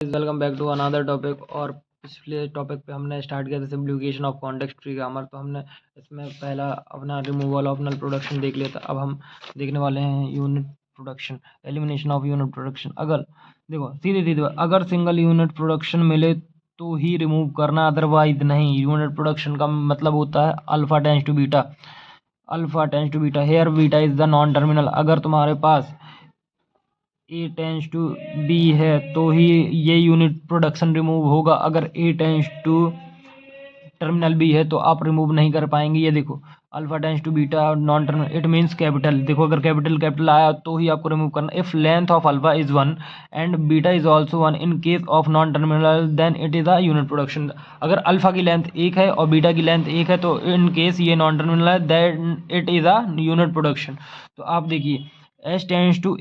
Welcome back to another topic. और पिछले topic पे हमने स्टार्ट किया था simplification of context free grammar. तो हमने इसमें पहला अपना रिमूवल ऑफ नल प्रोडक्शन देख लिया था। अब हम देखने वाले हैं unit production, elimination of unit production. अगर देखो सीधे अगर सिंगल यूनिट प्रोडक्शन मिले तो ही रिमूव करना, अदरवाइज नहीं। यूनिट प्रोडक्शन का मतलब होता है alpha tends to beta, alpha tends to beta. Here beta is the non terminal. अगर तुम्हारे पास ए टेंस टू बी है तो ही ये यूनिट प्रोडक्शन रिमूव होगा। अगर A tends to terminal B है तो आप रिमूव नहीं कर पाएंगे। ये देखो alpha tends to beta non terminal, it means capital. देखो अगर कैपिटल आया तो ही आपको रिमूव करना। If length of alpha is 1 and beta is also 1 in case of non terminal then it is a unit production. अगर alpha की length 1 है और बीटा की लेंथ 1 है तो इन केस ये नॉन टर्मिनल है, then it is a unit production. तो आप देखिए S tends to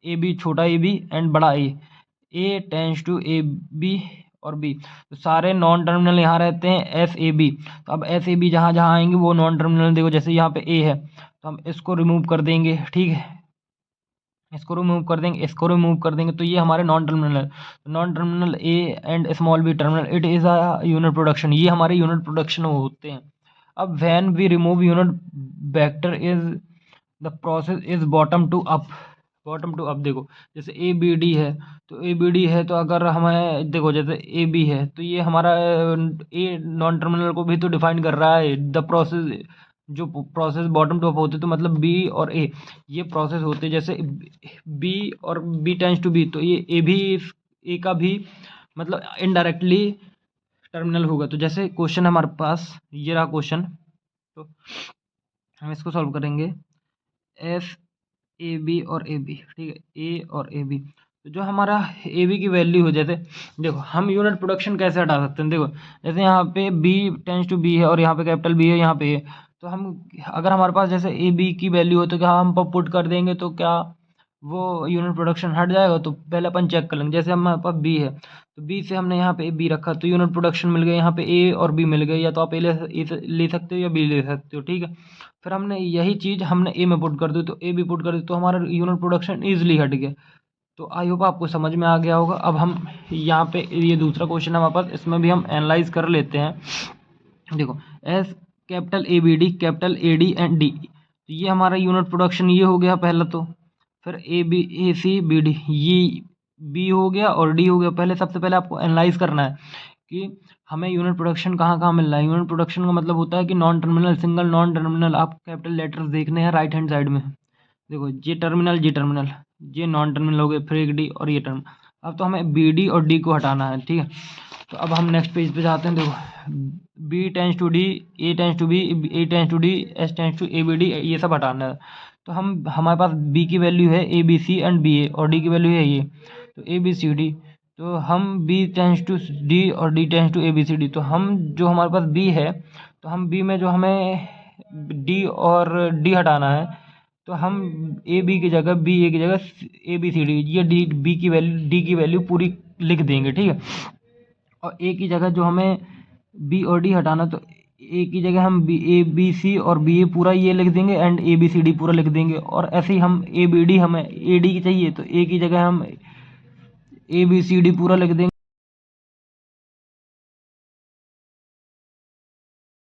A B छोटा ए बी एंड बड़ा A tends to A B और बी, तो सारे नॉन टर्मिनल यहाँ रहते हैं एस ए बी। तो अब एस ए बी जहाँ जहाँ आएंगे वो नॉन टर्मिनल। देखो जैसे यहाँ पे ए है तो हम इसको रिमूव कर देंगे, ठीक है, इसको रिमूव कर देंगे, इसको रिमूव कर देंगे, तो ये हमारे नॉन टर्मिनल है। Non terminal A and small B terminal, it is a unit production. ये हमारे यूनिट प्रोडक्शन होते हैं। अब when we remove unit vector is the process is bottom to up, bottom to up. देखो जैसे ए B D है तो ए B D है तो अगर हमें देखो जैसे ए बी है तो ये हमारा ए नॉन टर्मिनल को भी तो डिफाइन कर रहा है। द प्रोसेस, जो प्रोसेस बॉटम टू अप होते तो मतलब बी और ए ये प्रोसेस होते। जैसे बी और बी टेंस टू बी तो ये ए भी, ए का भी मतलब इनडायरेक्टली टर्मिनल होगा। तो जैसे क्वेश्चन हमारे पास ये रहा क्वेश्चन, तो हम इसको सॉल्व करेंगे। एस ए बी और ए बी, ठीक है, ए और ए बी। तो जो हमारा ए बी की वैल्यू हो, जैसे देखो हम यूनिट प्रोडक्शन कैसे हटा सकते हैं। देखो जैसे यहाँ पे बी टेंस टू बी है और यहाँ पे कैपिटल बी है, यहाँ पे है, तो हम अगर हमारे पास जैसे ए बी की वैल्यू हो तो क्या हम पुट कर देंगे तो क्या वो यूनिट प्रोडक्शन हट जाएगा। तो पहले अपन चेक कर लेंगे। जैसे हमारे पास बी है तो बी से हमने यहाँ पे बी रखा तो यूनिट प्रोडक्शन मिल गया। यहाँ पे ए और बी मिल गए, या तो आप ए ले सकते हो या बी ले सकते हो, ठीक है। फिर हमने यही चीज़ हमने ए में पुट कर दी तो ए भी पुट कर दी तो हमारा यूनिट प्रोडक्शन ईजिली हट गया। तो आई होप आपको समझ में आ गया होगा। अब हम यहाँ पे ये दूसरा क्वेश्चन हमारे पास, इसमें भी हम एनालाइज कर लेते हैं। देखो S capital A B D capital A D and D, तो ये हमारा यूनिट प्रोडक्शन ये हो गया पहला। तो फिर A B A C B D, ये बी हो गया और डी हो गया। पहले सबसे पहले आपको एनालाइज करना है कि हमें यूनिट प्रोडक्शन कहाँ कहाँ मिल रहा है। यूनिट प्रोडक्शन का मतलब होता है कि non terminal, single non terminal. आप कैपिटल लेटर्स देखने हैं राइट हैंड साइड में, देखो जे टर्मिनल जे नॉन टर्मिनल हो गए, फिर एक डी और ये टर्म। अब तो हमें बी डी और डी को हटाना है, ठीक है। तो अब हम नेक्स्ट पेज पे जाते हैं। देखो B tends to D, A tends to B, A tends to D, S tends to A B D, ये सब हटाना है। तो हमारे पास बी की वैल्यू है A B C and B A और डी की वैल्यू है ये, तो ए बी सी डी। तो हम बी टेंस टू डी और D tends to A B C D, तो हम जो हमारे पास बी है तो हम बी में जो हमें डी और डी हटाना है तो हम ए बी की जगह बी ए की जगह ए बी सी डी, ये डी बी की वैल्यू डी की वैल्यू पूरी लिख देंगे, ठीक है। और ए की जगह जो हमें बी और डी हटाना तो ए की जगह हम बी ए बी सी और बी ए पूरा ये लिख देंगे and A B C D पूरा लिख देंगे। और ऐसे ही हम ए बी डी, हमें ए डी की चाहिए तो ए की जगह हम ए बी सी डी पूरा लिख देंगे।